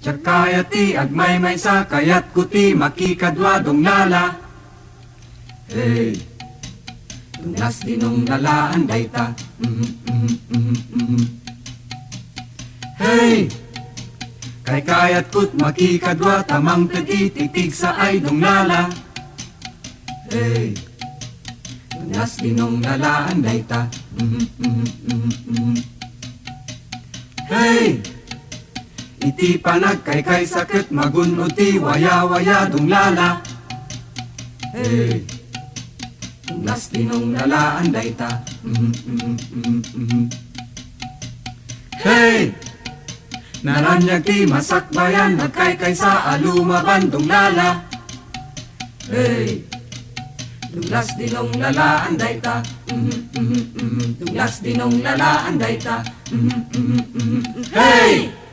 Tsakayati agmay may sa kayat kuti makikadwa dong lala. Hey, tunglas dinong lalaan dayta. Hey, kay kayat kut makikadwa tamang tititig sa ay dong lala. Hey, tunglas dinong lalaan dayta. Hey, iti panag kay sakit magunuti waya-waya dong lala. Hey, tunglas dinong lalaan dayta. Hey, naranyag ti masakbayan nagkay sa alumaban dong lala. Hey, tunglas dinong lalaan dayta. Tunglas dinong lalaan dayta. Hey!